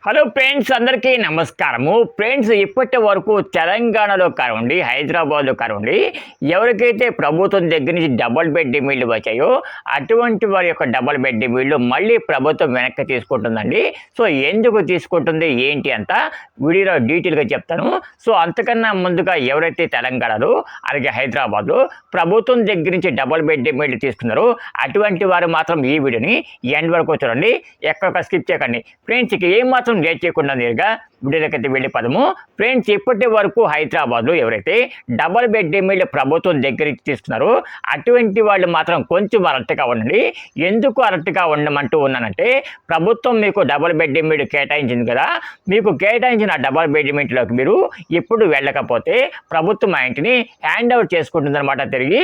Hello friends, అందరికీ నమస్కారము. Friends, ఇప్పటి వరకు తెలంగాణలో కానివ్వండి, హైదరాబాద్లో కానివ్వండి, ఎవరికైతే ప్రభుత్వం దగ్గర నుంచి డబుల్ బెడ్రూమ్ ఇళ్ళు వచ్చాయో అటువంటి వారి యొక్క డబుల్ బెడ్రూమ్ ఇళ్ళు మళ్ళీ ప్రభుత్వం వెనక్కి తీసుకుంటుందండి. సో ఎందుకు తీసుకుంటుంది ఏంటి అంతా వీడియోలో డీటెయిల్గా చెప్తాను. సో అంతకన్నా ముందుగా ఎవరైతే తెలంగాణలో అలాగే హైదరాబాద్లో ప్రభుత్వం దగ్గర నుంచి డబుల్ బెడ్రూమ్ ఇళ్ళు తీసుకున్నారో అటువంటి వారు మాత్రం ఈ వీడియోని ఎండ్ వరకు చూడండి, ఎక్కడ స్కిప్ చేయకండి. ఫ్రెండ్స్, ఇక ఏం మాత్రం లేట్ చేయకుండా నేరుగా వీడియోలకైతే వెళ్ళి పదము. ఫ్రెండ్స్, ఇప్పటి వరకు హైదరాబాద్లో ఎవరైతే డబుల్ బెడ్రూమ్ ఇళ్ళు ప్రభుత్వం దగ్గరికి తీసుకున్నారో అటువంటి వాళ్ళు మాత్రం కొంచెం అలర్ట్గా ఉండండి. ఎందుకు అలర్ట్గా ఉండమంటూ ఉన్నానంటే, ప్రభుత్వం మీకు డబుల్ బెడ్రూమ్ ఇళ్ళు కేటాయించింది కదా, మీకు కేటాయించిన డబుల్ బెడ్రూమ్ ఇంట్లోకి మీరు ఇప్పుడు వెళ్ళకపోతే ప్రభుత్వం ఆ ఇంటిని హ్యాండ్ ఓవర్ చేసుకుంటుందన్నమాట. తిరిగి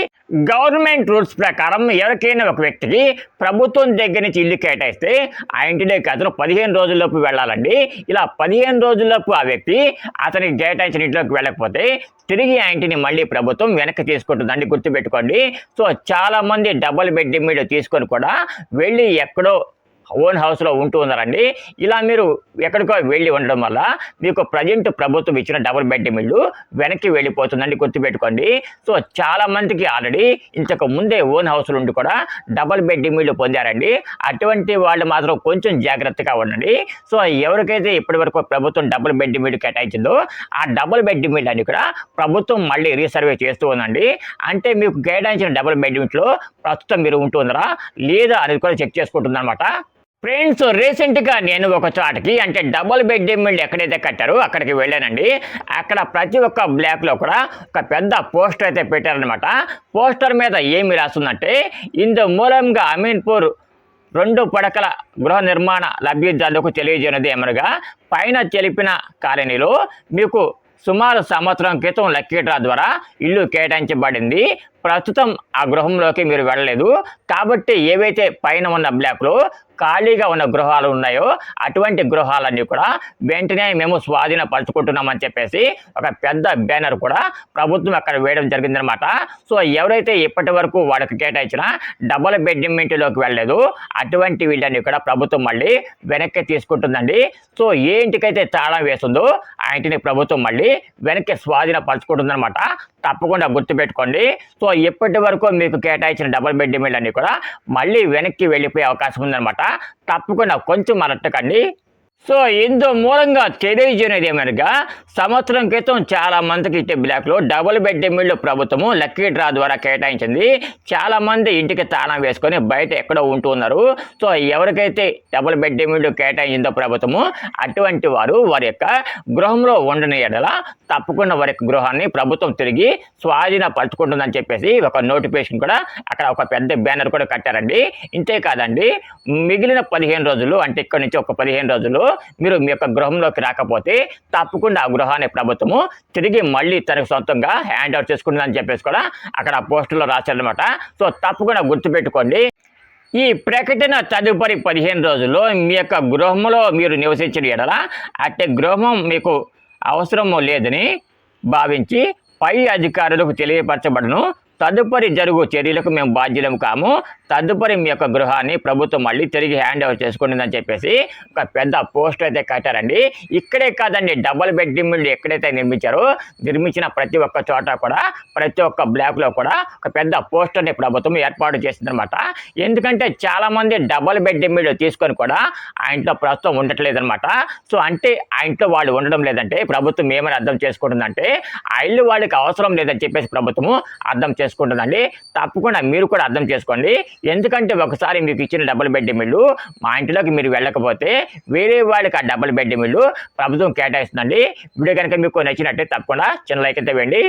గవర్నమెంట్ రూల్స్ ప్రకారం ఎవరికైనా ఒక వ్యక్తికి ప్రభుత్వం దగ్గర నుంచి ఇల్లు కేటాయిస్తే ఆ ఇంటిలోకి అతను 15 రోజుల్లోపు వెళ్ళాలండి. ఇలా 15 రోజుల్లోపు ఆ వ్యక్తి అతనికి కేటాయించిన ఇంట్లోకి వెళ్ళకపోతే తిరిగి ఆ ఇంటిని మళ్ళీ ప్రభుత్వం వెనక్కి తీసుకుంటుందండి, గుర్తుపెట్టుకోండి. సో చాలామంది డబుల్ బెడ్రూమ్ ఇల్లు తీసుకొని కూడా వెళ్ళి ఎక్కడో ఓన్ హౌస్లో ఉంటూ ఉన్నారండి. ఇలా మీరు ఎక్కడికో వెళ్ళి ఉండడం వల్ల మీకు ప్రజెంట్ ప్రభుత్వం ఇచ్చిన డబుల్ బెడ్రూమ్ ఇల్లు వెనక్కి వెళ్ళిపోతుందండి, గుర్తుపెట్టుకోండి. సో చాలామందికి ఆల్రెడీ ఇంతకు ముందే ఓన్ హౌస్లు ఉండి కూడా డబుల్ బెడ్రూమ్ ఇల్లు పొందారండి. అటువంటి వాళ్ళు మాత్రం కొంచెం జాగ్రత్తగా ఉండండి. సో ఎవరికైతే ఇప్పటివరకు ప్రభుత్వం డబుల్ బెడ్రూమ్ ఇల్లు కేటాయించిందో ఆ డబుల్ బెడ్రూమ్ ఇల్లు అని కూడా ప్రభుత్వం మళ్ళీ రీసర్వే చేస్తూ ఉందండి. అంటే మీకు కేటాయించిన డబుల్ బెడ్రూమ్ ఇంట్లో ప్రస్తుతం మీరు ఉంటున్నారా లేదా అనేది కూడా చెక్ చేసుకుంటుందన్నమాట. ఫ్రెండ్స్, రీసెంట్గా నేను ఒక చోటకి అంటే డబుల్ బెడ్రూమ్ ఇల్లు ఎక్కడైతే కట్టారో అక్కడికి వెళ్ళానండి. అక్కడ ప్రతి ఒక్క బ్లాక్లో కూడా ఒక పెద్ద పోస్టర్ అయితే పెట్టారనమాట. పోస్టర్ మీద ఏమి రాస్తుందంటే, ఇందు మూలంగా అమీన్పూర్ 2 పడకల గృహ నిర్మాణ లబ్ధిదారులకు తెలియజేయనది ఏమనగా, పైన తెలిపిన కాలనీలో మీకు సుమారు సంవత్సరం క్రితం లక్కీ డ్రా ద్వారా ఇల్లు కేటాయించబడింది. ప్రస్తుతం ఆ గృహంలోకి మీరు వెళ్ళలేదు కాబట్టి ఏవైతే పైన ఉన్న బ్లాక్లో ఖాళీగా ఉన్న గృహాలు ఉన్నాయో అటువంటి గృహాలన్నీ కూడా వెంటనే మేము స్వాధీనపరచుకుంటున్నామని చెప్పేసి ఒక పెద్ద బ్యానర్ కూడా ప్రభుత్వం అక్కడ వేయడం జరిగిందనమాట. సో ఎవరైతే ఇప్పటి వరకు వాళ్ళకి కేటాయించిన డబుల్ బెడ్రూమ్ ఇంటిలోకి వెళ్ళలేదు అటువంటి వీళ్ళని కూడా ప్రభుత్వం మళ్ళీ వెనక్కి తీసుకుంటుందండి. సో ఏ ఇంటికైతే తాళం వేస్తుందో ఆ ఇంటిని ప్రభుత్వం మళ్ళీ వెనక్కి స్వాధీనపరచుకుంటుందన్నమాట. తప్పకుండా గుర్తుపెట్టుకోండి. సో ఇప్పటి వరకు మీకు కేటాయించిన డబుల్ బెడ్రూమ్ ఇళ్ళన్నీ కూడా మళ్ళీ వెనక్కి వెళ్ళిపోయే అవకాశం ఉందన్నమాట. తప్పకుండా కొంచెం అలర్ట్కండి. సో ఇందు మూలంగా తెలియజేయనిది ఏమనగా, సంవత్సరం క్రితం చాలా మందికి ఇచ్చే బ్లాక్లో డబుల్ బెడ్రూమ్ ఇళ్ళు ప్రభుత్వము లక్కీ డ్రా ద్వారా కేటాయించింది. చాలామంది ఇంటికి తాళం వేసుకొని బయట ఎక్కడో ఉంటూ ఉన్నారు. సో ఎవరికైతే డబుల్ బెడ్రూమ్ ఇళ్ళు కేటాయించిందో ప్రభుత్వము అటువంటి వారు వారి యొక్క గృహంలో ఉండని ఎడల తప్పకుండా వారి యొక్క గృహాన్ని ప్రభుత్వం తిరిగి స్వాధీనపరచుకుంటుందని చెప్పేసి ఒక నోటిఫికేషన్ కూడా అక్కడ ఒక పెద్ద బ్యానర్ కూడా కట్టారండి. ఇంతే కాదండి, మిగిలిన 15 రోజులు అంటే ఇక్కడ నుంచి ఒక 15 రోజులు మీరు మీ యొక్క గృహంలోకి రాకపోతే తప్పకుండా ఆ గృహాన్ని ప్రభుత్వము తిరిగి మళ్ళీ తనకు సొంతంగా హ్యాండ్ ఓవర్ చేసుకుంటుందని చెప్పేసి కూడా అక్కడ పోస్టులో రాశారనమాట. సో తప్పకుండా గుర్తుపెట్టుకోండి. ఈ ప్రకటన తదుపరి 15 రోజుల్లో మీ యొక్క గృహంలో మీరు నివసించిన ఎడల అట్టి గృహం మీకు అవసరము లేదని భావించి పై అధికారులకు తెలియపరచబడను. తదుపరి జరుగు చర్యలకు మేము బాధ్యులం కాము. తదుపరి మీ యొక్క గృహాన్ని ప్రభుత్వం మళ్ళీ తిరిగి హ్యాండ్ ఓవర్ చేసుకుంటుందని చెప్పేసి ఒక పెద్ద పోస్టర్ అయితే కట్టారండి. ఇక్కడే కాదండి, డబుల్ బెడ్రూమ్ ఇళ్ళు ఎక్కడైతే నిర్మించిన ప్రతి ఒక్క చోట కూడా ప్రతి ఒక్క బ్లాక్లో కూడా ఒక పెద్ద పోస్టర్ని ప్రభుత్వం ఏర్పాటు చేసిందనమాట. ఎందుకంటే చాలామంది డబుల్ బెడ్రూమ్ ఇళ్ళు తీసుకొని కూడా ఆ ఇంట్లో ప్రస్తుతం ఉండట్లేదనమాట. సో అంటే ఆ ఇంట్లో వాళ్ళు ఉండడం లేదంటే ప్రభుత్వం ఏమని అర్థం చేసుకుంటుందంటే ఆ ఇల్లు వాళ్ళకి అవసరం లేదని చెప్పేసి ప్రభుత్వము అర్థం చేసుకుంటుందండి. తప్పకుండా మీరు కూడా అర్థం చేసుకోండి. ఎందుకంటే ఒకసారి మీకు ఇచ్చిన డబుల్ బెడ్రూమ్ ఇల్లు మా ఇంటిలోకి మీరు వెళ్ళకపోతే వేరే వాళ్ళకి ఆ డబుల్ బెడ్రూమ్ ఇల్లు ప్రభుత్వం కేటాయిస్తుందండి. వీడియో కనుక మీకు నచ్చినట్టే తప్పకుండా చిన్న లైక్ అయితే వేయండి.